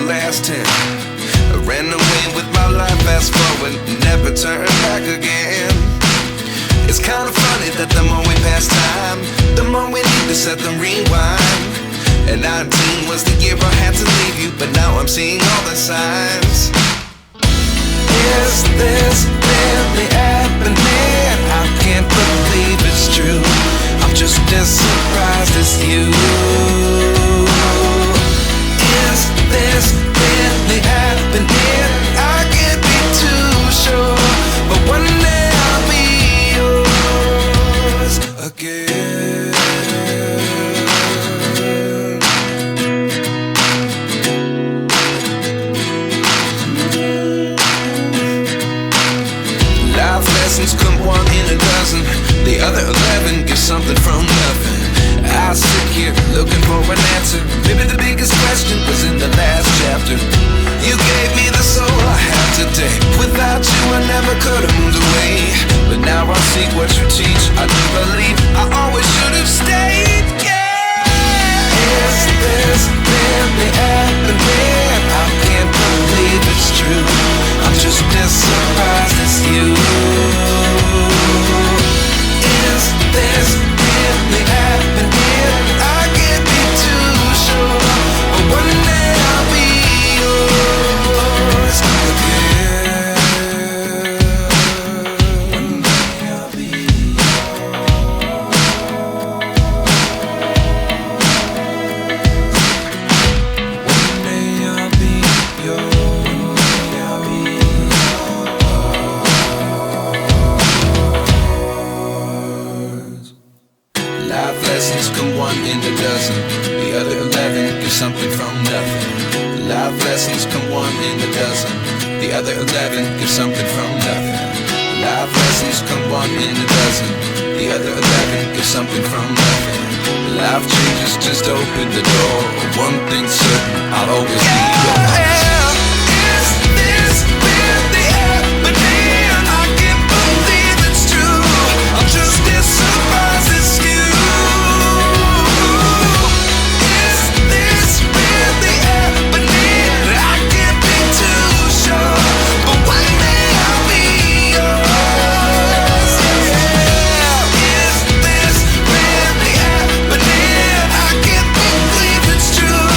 the last 10. I ran away with my life, fast forward, never turn back again. It's kind of funny that the more we pass time, the more we need to set them rewind. And 19 was the year I had to leave you, but now I'm seeing all the signs. Is this really happening? I can't believe it's true. I'm just as surprised as you. Is this really happening? I can't be too sure, but one day I'll be yours again. Life lessons come one in a dozen, the other 11 get something from nothing. I sit here looking for an answer. Maybe the biggest question was in the last chapter. You gave me the soul I have today. Without you I never could have moved away, but now I see what you teach. I do believe I always should have stayed. Yeah. Is this really happening? I can't believe it's true. I'm just as surprised as you. Is this really happening? I can't be too sure, but one day I'll be yours again. One day I'll be yours. One day I'll be yours. I'll be yours. Life lessons come one in a dozen, the other 11 get something from nothing. Life lessons come one in a dozen, the other 11 get something from nothing. Life lessons come one in a dozen, the other 11 get something from nothing. Life changes just open the door. One thing's certain, I'll always be yours. Is this really happening? I can't believe it's true. I'm just as surprised as you. Is this really happening? I can't be too sure, but one day I'll be yours. Yeah. Is this really happening? I can't believe it's true.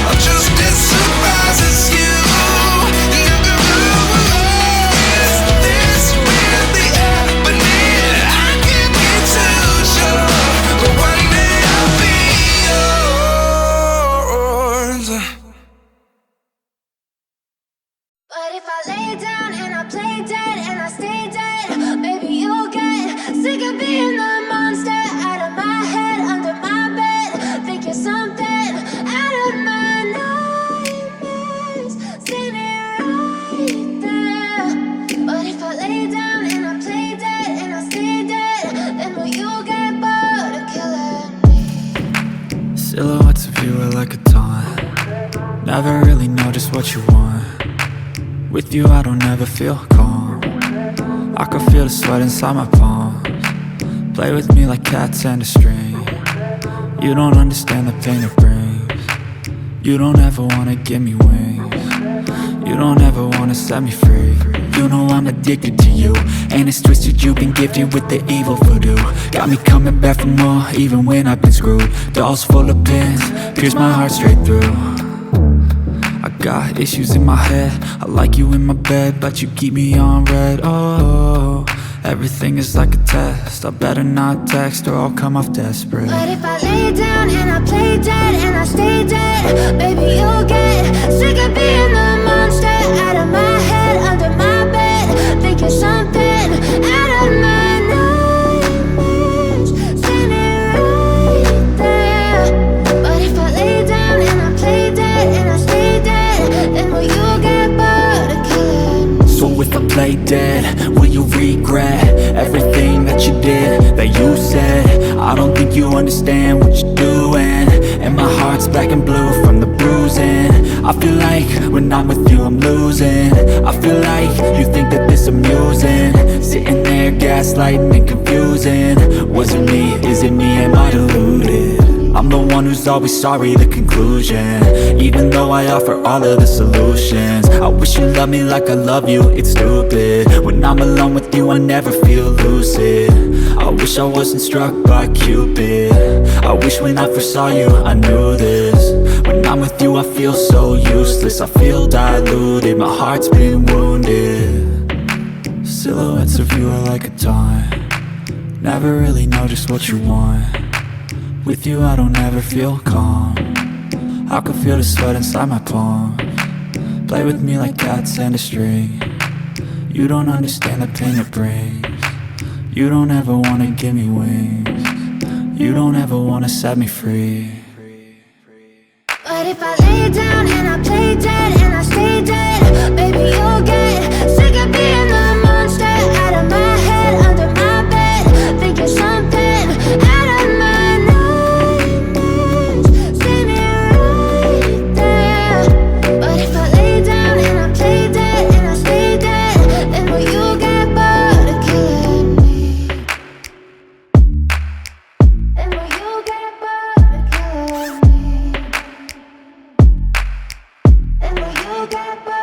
I'm just as surprised as you. Is this really happening? I can't be too sure, but one day I'll be yours. But if I lay down and I play dead and I stay dead, maybe you'll get sick of being the monster out of my head, under my bed. Think you're something out of my nightmares, standing right there. But if I lay down and I play dead and I stay dead, then will you get bored of killing me? Silhouettes of you are like a taunt. Never really know just what you want. With you I don't ever feel calm. I can feel the sweat inside my palms. Play with me like cats and a string. You don't understand the pain it brings. You don't ever wanna give me wings. You don't ever wanna set me free. You know I'm addicted to you, and it's twisted, you've been gifted with the evil voodoo. Got me coming back for more, even when I've been screwed. Dolls full of pins, pierce my heart straight through. I got issues in my head, I like you in my bed, but you keep me on red. Oh, everything is like a test. I better not text or I'll come off desperate. But if I lay down and I play dead and I stay dead, baby you'll get sick of being the monster out of my head, under my bed. Think you're something out of my nightmares, standing right there. But if I lay down and I play dead and I stay dead, then will you get bored of killing me? So if I play dead, will you regret everything that you did, that you said? I don't think you understand what you're doing, and my heart's black and blue from the bruising. I feel like when I'm with you I'm losing. I feel like you think that this amusing, sitting there gaslighting and confusing. Was it me? Is it me? Am I deluded? I'm the one who's always sorry, the conclusion. Even though I offer all of the solutions, I wish you loved me like I love you, it's stupid. When I'm alone with you, I never feel lucid. I wish I wasn't struck by Cupid. I wish when I first saw you, I knew this. When I'm with you, I feel so useless. I feel diluted, my heart's been wounded. Silhouettes of you are like a taunt. Never really know just what you want. With you I don't ever feel calm. I can feel the sweat inside my palm. Play with me like cats and a string. You don't understand the pain it brings. You don't ever wanna give me wings. You don't ever wanna set me free. But if I lay down and I play dead and I stay dead, baby, you'll get sick of being the monster out of my head, under my bed, thinking something out of my nightmares. See me right there. But if I lay down and I play dead and I stay dead, then will you get bored of killing me? Then will you get bored of killing me? And will you get back?